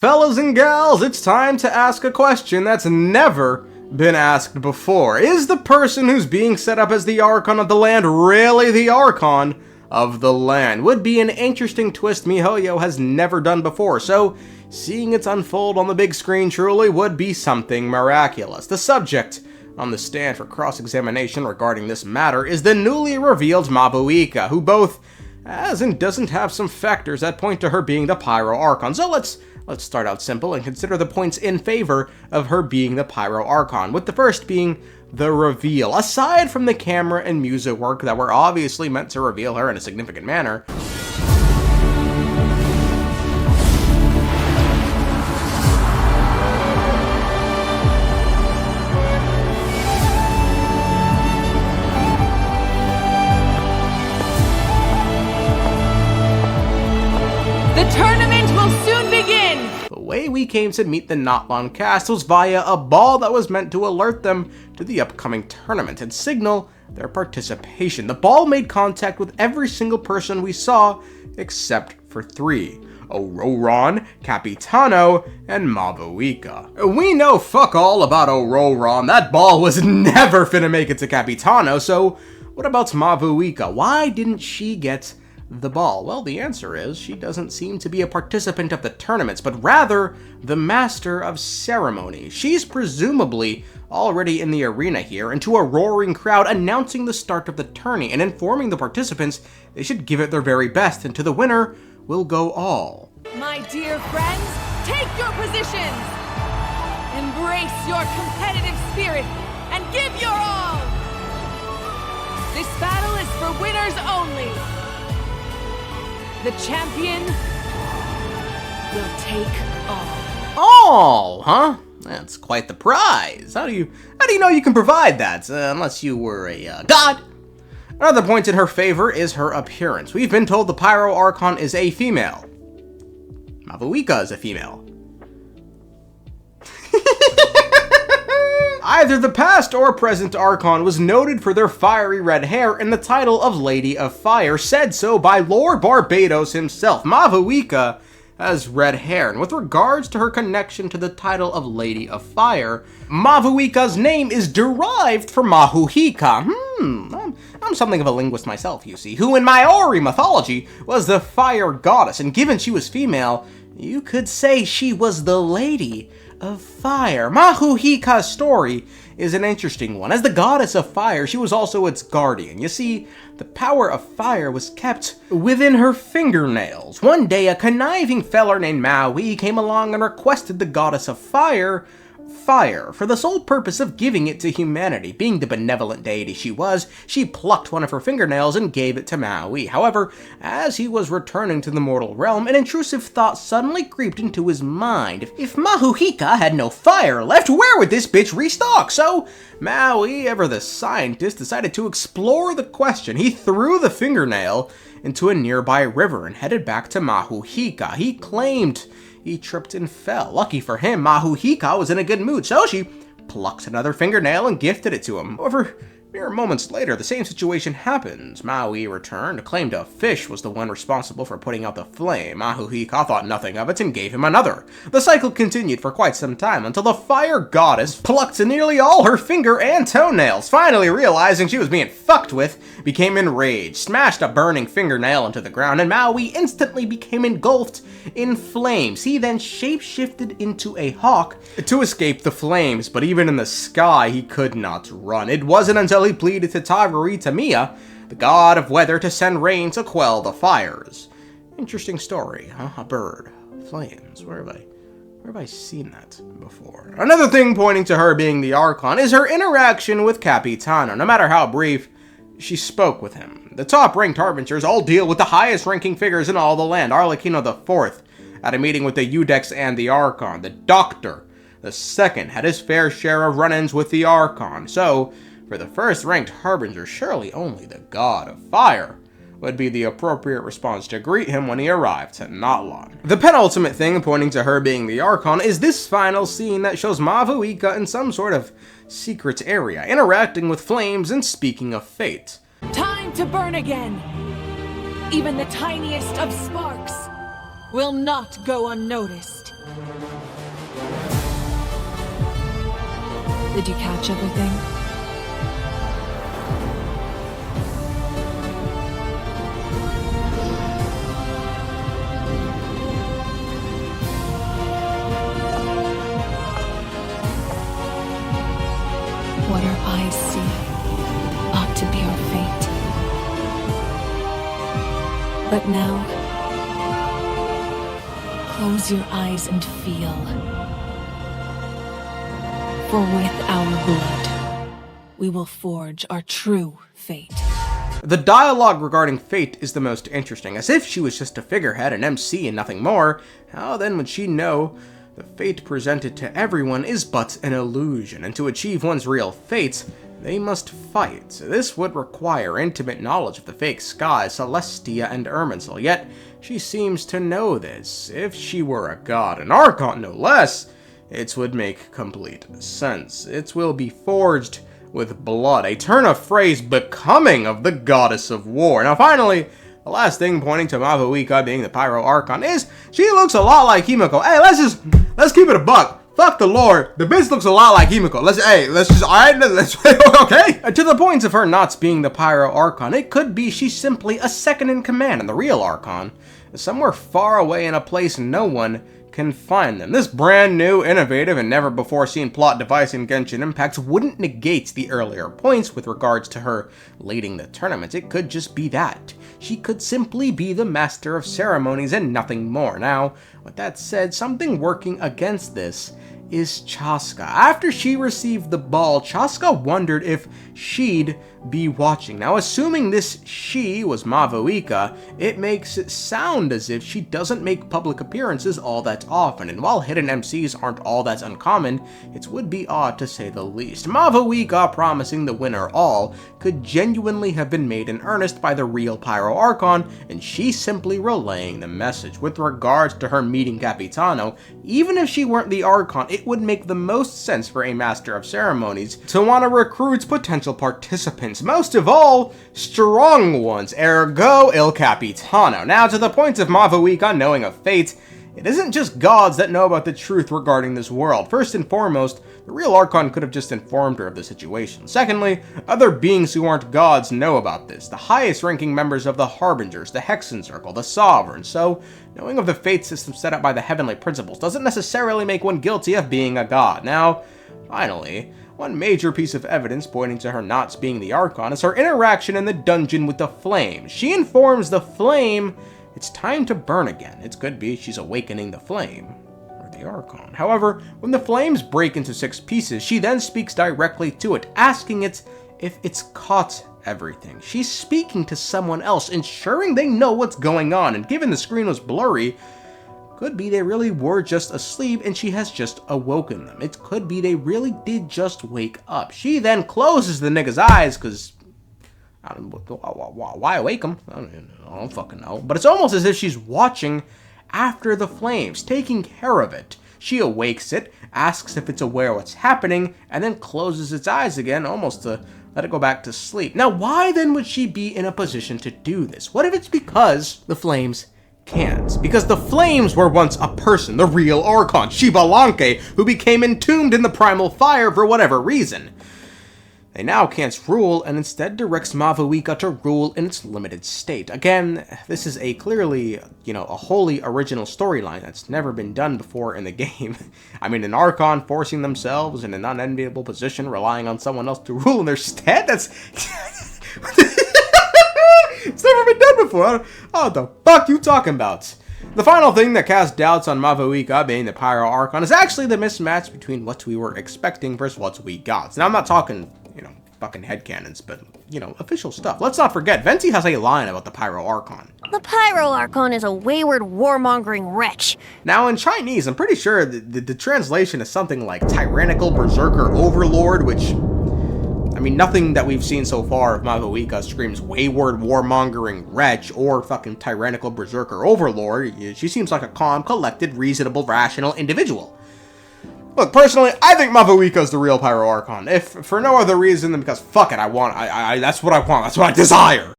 Fellas and gals, it's time to ask a question that's never been asked before. Is the person who's being set up as the Archon of the land really the Archon of the land? Would be an interesting twist MiHoYo has never done before, so seeing it unfold on the big screen truly would be something miraculous. The subject on the stand for cross-examination regarding this matter is the newly revealed Mavuika, who both has and doesn't have some factors that point to her being the Pyro Archon. So let's start out simple and consider the points in favor of her being the Pyro Archon, with the first being the reveal. Aside from the camera and music work that were obviously meant to reveal her in a significant manner, the way we came to meet the Natlan cast was via a ball that was meant to alert them to the upcoming tournament and signal their participation. The ball made contact with every single person we saw except for three: Ororon, Capitano, and Mavuika. We know fuck all about Ororon. That ball was never finna make it to Capitano, so what about Mavuika? Why didn't she get the ball? Well, the answer is she doesn't seem to be a participant of the tournaments, but rather the master of ceremony. She's presumably already in the arena here, and to a roaring crowd announcing the start of the tourney and informing the participants they should give it their very best, and to the winner will go all. My dear friends, take your positions! Embrace your competitive spirit and give your all! This battle is for winners only! The champion will take all. All, huh? That's quite the prize. How do you know you can provide that, unless you were a god? Another point in her favor is her appearance. We've been told the Pyro Archon is a female. Mavuika is a female. Either the past or present Archon was noted for their fiery red hair, and the title of Lady of Fire said so by Lord Barbados himself. Mavuika has red hair, and with regards to her connection to the title of Lady of Fire, Mavuika's name is derived from Mahuika. I'm something of a linguist myself, you see, who in Maori mythology was the fire goddess, and given she was female, you could say she was the Lady of Fire. Mahuika's story is an interesting one. As the goddess of fire, she was also its guardian. You see, the power of fire was kept within her fingernails. One day, a conniving feller named Maui came along and requested the goddess of fire for the sole purpose of giving it to humanity. Being the benevolent deity she was, she plucked one of her fingernails and gave it to Maui. However, as he was returning to the mortal realm, an intrusive thought suddenly creeped into his mind. If Mahuika had no fire left, where would this bitch restock? So Maui, ever the scientist, decided to explore the question. He threw the fingernail into a nearby river and headed back to Mahuika. He claimed he tripped and fell. Lucky for him, Mahuika was in a good mood, so she plucked another fingernail and gifted it to him. However, mere moments later, the same situation happens. Maui returned, claimed a fish was the one responsible for putting out the flame. Mahuika thought nothing of it and gave him another. The cycle continued for quite some time until the fire goddess plucked nearly all her finger and toenails. Finally realizing she was being fucked with, became enraged, smashed a burning fingernail into the ground, and Maui instantly became engulfed in flames. He then shapeshifted into a hawk to escape the flames, but even in the sky, he could not run. It wasn't until he pleaded to Taguri Tamiya, the god of weather, to send rain to quell the fires. Interesting story, huh? A bird, flames. Where have I seen that before? Another thing pointing to her being the Archon is her interaction with Capitano. No matter how brief, she spoke with him. The top-ranked harbingers all deal with the highest-ranking figures in all the land. Arlecchino IV had a meeting with the Udex and the Archon. The Doctor II had his fair share of run-ins with the Archon. So, for the first-ranked harbinger, surely only the god of fire would be the appropriate response to greet him when he arrived to Natlan. The penultimate thing pointing to her being the Archon is this final scene that shows Mavuika in some sort of secret area, interacting with flames and speaking of fate. Time to burn again! Even the tiniest of sparks will not go unnoticed. Did you catch everything? What our eyes see ought to be our fate. But now, close your eyes and feel. For with our blood, we will forge our true fate. The dialogue regarding fate is the most interesting, as if she was just a figurehead, an MC, and nothing more. How then would she know the fate presented to everyone is but an illusion, and to achieve one's real fate, they must fight. This would require intimate knowledge of the fake skies, Celestia and Irminsul, yet she seems to know this. If she were a god, an Archon no less, it would make complete sense. It will be forged with blood, a turn of phrase becoming of the goddess of war. Now finally, the last thing pointing to Mavuika being the Pyro Archon is she looks a lot like Himeko. Hey, let's keep it a buck. Fuck the lore. The bitch looks a lot like Himeko. Okay? To the point of her not being the Pyro Archon, it could be she's simply a second in command, and the real Archon is somewhere far away in a place no one can find them. This brand new, innovative, and never before seen plot device in Genshin Impact wouldn't negate the earlier points with regards to her leading the tournament. It could just be that. She could simply be the master of ceremonies and nothing more. Now, with that said, something working against this is Chasca. After she received the ball, Chasca wondered if she'd be watching. Now, assuming this she was Mavuika, it makes it sound as if she doesn't make public appearances all that often, and while hidden MCs aren't all that uncommon, it would be odd to say the least. Mavuika promising the winner all could genuinely have been made in earnest by the real Pyro Archon, and she simply relaying the message. With regards to her meeting Capitano, even if she weren't the Archon, it would make the most sense for a Master of Ceremonies to want to recruit potential participants, most of all, strong ones, ergo il capitano. Now, to the point of Mavuika knowing of fate, it isn't just gods that know about the truth regarding this world. First and foremost, the real Archon could have just informed her of the situation. Secondly, other beings who aren't gods know about this, the highest ranking members of the Harbingers, the hexenzirkel, the Sovereign. So, knowing of the fate system set up by the heavenly principles doesn't necessarily make one guilty of being a god. Now, finally, one major piece of evidence pointing to her not being the Archon is her interaction in the dungeon with the flame. She informs the flame it's time to burn again. It could be she's awakening the flame, or the Archon. However, when the flames break into 6 pieces, she then speaks directly to it, asking it if it's caught everything. She's speaking to someone else, ensuring they know what's going on, and given the screen was blurry, could be they really were just asleep and she has just awoken them. It could be they really did just wake up. She then closes the nigga's eyes because, I don't know, why wake him? I don't fucking know. But it's almost as if she's watching after the flames, taking care of it. She awakes it, asks if it's aware of what's happening, and then closes its eyes again, almost to let it go back to sleep. Now, why then would she be in a position to do this? What if it's because the flames can't? Because the flames were once a person, the real Archon, Xilonen, who became entombed in the primal fire for whatever reason. They now can't rule, and instead directs Mavuika to rule in its limited state. Again, this is a clearly, a wholly original storyline that's never been done before in the game. I mean, an Archon forcing themselves in an unenviable position, relying on someone else to rule in their stead? That's... It's never been done before. What the fuck you talking about? The final thing that casts doubts on Mavuika being the Pyro Archon is actually the mismatch between what we were expecting versus what we got. Now, I'm not talking, fucking headcanons, but, official stuff. Let's not forget, Venti has a line about the Pyro Archon. The Pyro Archon is a wayward, warmongering wretch. Now, in Chinese, I'm pretty sure the translation is something like tyrannical berserker overlord, which... nothing that we've seen so far of Mavuika screams wayward, warmongering wretch or fucking tyrannical berserker overlord. She seems like a calm, collected, reasonable, rational individual. Look, personally, I think Mavuika is the real Pyro Archon. If for no other reason than because fuck it, that's what I want. That's what I desire.